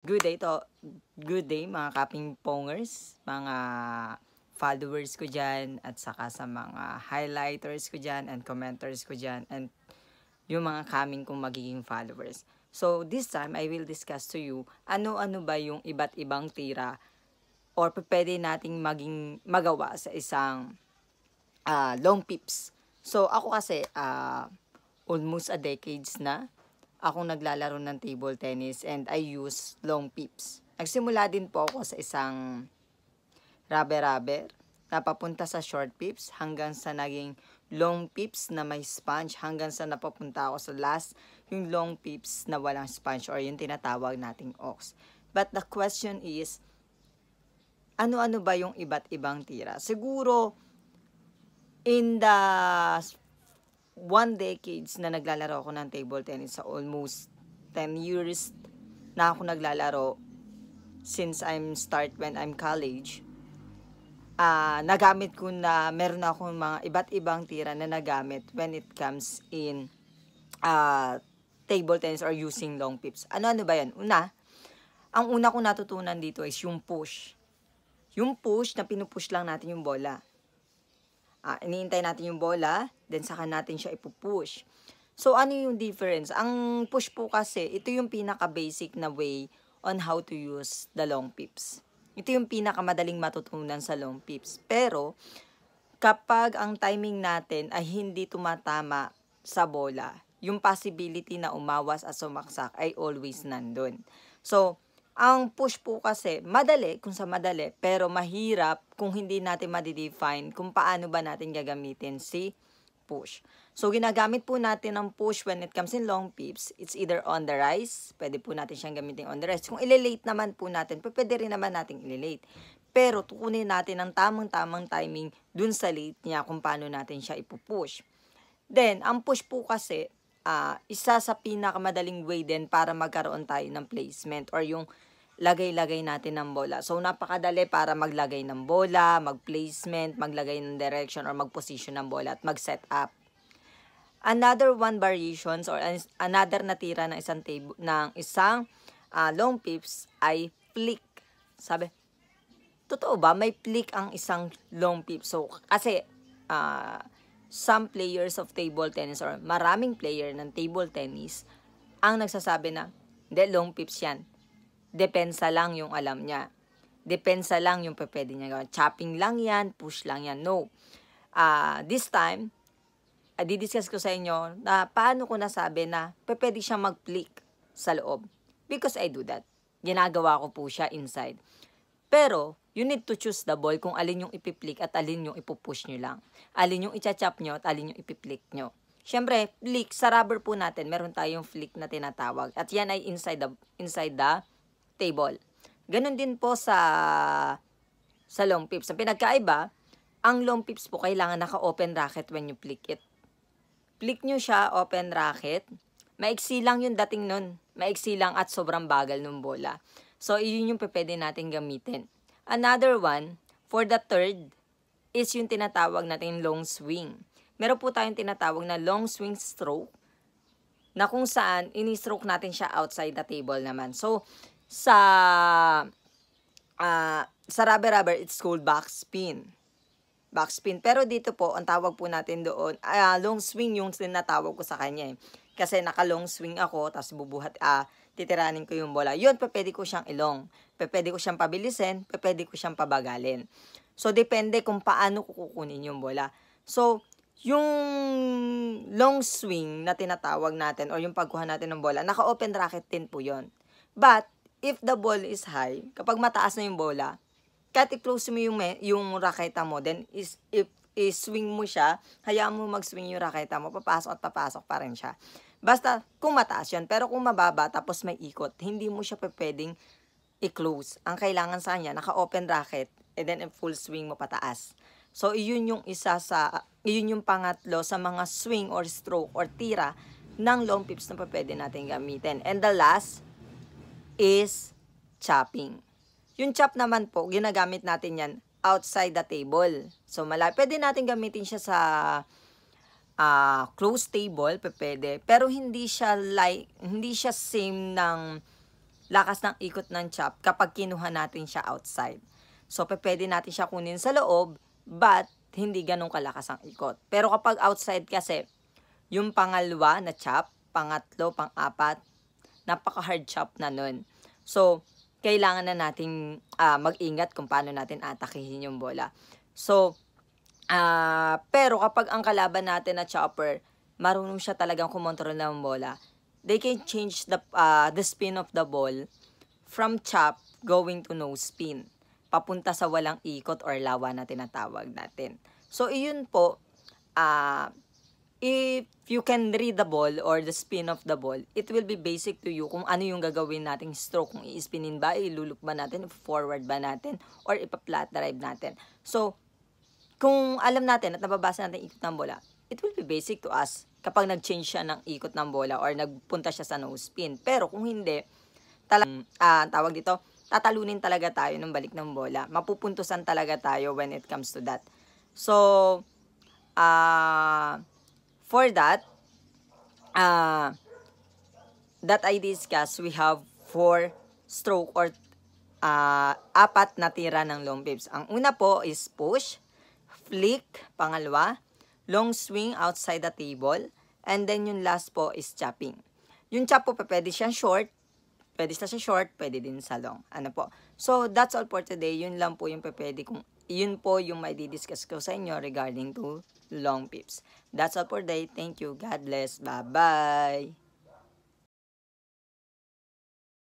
Good day mga kaping pongers, mga followers ko dyan, at saka sa mga highlighters ko dyan, and commenters ko dyan, and yung mga coming kong magiging followers. So, this time, I will discuss to you, ano-ano ba yung iba't ibang tira or pwede nating magawa sa isang long pips. So, ako kasi, almost a decades na akong naglalaro ng table tennis and I use long pips. Nagsimula din po ako sa isang rubber na papunta sa short pips hanggang sa naging long pips na may sponge hanggang sa napapunta ako sa last, yung long pips na walang sponge or yung tinatawag nating ox. But the question is, ano-ano ba yung iba't ibang tira? Siguro, in the 1 decades na naglalaro ako ng table tennis, sa almost 10 years na ako naglalaro since when I'm college, nagamit ko na meron akong mga iba't ibang tira na nagamit when it comes in table tennis or using long pips. Ano-ano ba yan? Ang una kong natutunan dito is yung push. Yung push na pinupush lang natin yung bola. Iniintay natin yung bola, then saka natin siya ipupush. So, ano yung difference? Ang push po kasi, ito yung pinaka-basic na way on how to use the long pips. Ito yung pinakamadaling matutunan sa long pips. Pero, kapag ang timing natin ay hindi tumatama sa bola, yung possibility na umawas at sumaksak ay always nandun. So, ang push po kasi, madali kung sa madali, pero mahirap kung hindi natin ma-define kung paano ba natin gagamitin si push. So, ginagamit po natin ang push when it comes in long pips. It's either on the rise, pwede po natin siyang gamitin on the rise. Kung ililate naman po natin, pwede rin naman natin ililate. Pero, tukunin natin ang tamang-tamang timing dun sa late niya kung paano natin siya ipupush. Then, ang push po kasi, isa sa pinakamadaling way din para magkaroon tayo ng placement or yung lagay-lagay natin ng bola. So, napakadali para maglagay ng bola, mag-placement, maglagay ng direction, or mag-position ng bola at mag-set up. Another one variations or another na tira ng isang long pips ay flick. Sabi, totoo ba? May flick ang isang long pip. So, kasi some players of table tennis or maraming player ng table tennis ang nagsasabi na, hindi, long pips yan. Depensa lang yung alam niya. Depensa lang yung pwede niya gawin. Chopping lang yan, push lang yan. No. This time, didiscuss ko sa inyo na paano ko nasabi na pwede siyang mag-flick sa loob. Because I do that. Ginagawa ko po siya inside. Pero, you need to choose the ball kung alin yung ipi-flick at alin yung ipupush nyo lang. Alin yung icha-chop nyo at alin yung ipi-flick nyo. Siyempre, flick, sa rubber po natin, meron tayong flick na tinatawag. At yan ay inside the table. Ganon din po sa long pips. Ang pinagkaiba, ang long pips po kailangan naka-open racket when you flick it. Flick nyo siya, open racket. Maiksi lang yung dating nun. Maiksi lang at sobrang bagal ng bola. So, yun yung pwede natin gamitin. Another one, for the third, is yung tinatawag natin long swing. Meron po tayong tinatawag na long swing stroke na kung saan ini-stroke natin siya outside the table naman. So, sa rubber, it's called backspin. Backspin. Pero dito po, ang tawag po natin doon, long swing yung tinatawag ko sa kanya. Kasi naka-long swing ako, tapos titiranin ko yung bola. Yun, pwede ko siyang ilong. Pwede ko siyang pabilisin, pwede ko siyang pabagalin. So, depende kung paano ko kukunin yung bola. So, yung long swing na tinatawag natin or yung pagkuha natin ng bola, naka-open racket din po yun. But, if the ball is high, kapag mataas na yung bola, kahit i-close mo yung raketa mo, then swing mo siya, hayaan mo mag-swing yung raketa mo, papasok at papasok pa rin siya. Basta, kung mataas yan, pero kung mababa, tapos may ikot, hindi mo siya pwedeng i-close. Ang kailangan sa kanya, naka-open racket, and then full swing mo pataas. So, iyon yung pangatlo sa mga swing or stroke or tira ng long pips na pwede natin gamitin. And the last is chopping. Yung chop naman po, ginagamit natin yan outside the table. So, pwede natin gamitin siya sa closed table, pwede. Pero hindi siya same ng lakas ng ikot ng chop kapag kinuha natin siya outside. So, pwede natin siya kunin sa loob, but hindi ganun kalakas ang ikot. Pero kapag outside kasi, yung pangalawa na chop, pangatlo, pang-apat, napaka-hard chop na nun. So, kailangan na nating mag-ingat kung paano natin atakihin yung bola. So, pero kapag ang kalaban natin na chopper, marunong siya talagang kumontrol ng bola, they can change the spin of the ball from chop going to no spin. Papunta sa walang ikot or lawa na tinatawag natin. So, iyon po, if you can read the ball or the spin of the ball, it will be basic to you kung ano yung gagawin nating stroke. Kung i-spinin ba, iluluk ba natin, forward ba natin, or ipa-flat drive natin. So, kung alam natin at nababasa natin ikot ng bola, it will be basic to us kapag nag-change siya ng ikot ng bola or nagpunta siya sa no spin. Pero kung hindi, tawag dito, tatalunin talaga tayo ng balik ng bola. Mapupuntusan talaga tayo when it comes to that. So, for that, that I discussed, we have 4 stroke or 4 na tira ng long pips. Ang una po is push, flick, pangalawa, long swing outside the table, and then yung last po is chopping. Yung chop po, pwede siya short, pwede din sa long. Ano po? So, that's all for today. Yun lang po yung pwede kung yun po yung may di-discuss ko sa inyo regarding to long pips. That's all for today. Thank you. God bless. Bye-bye.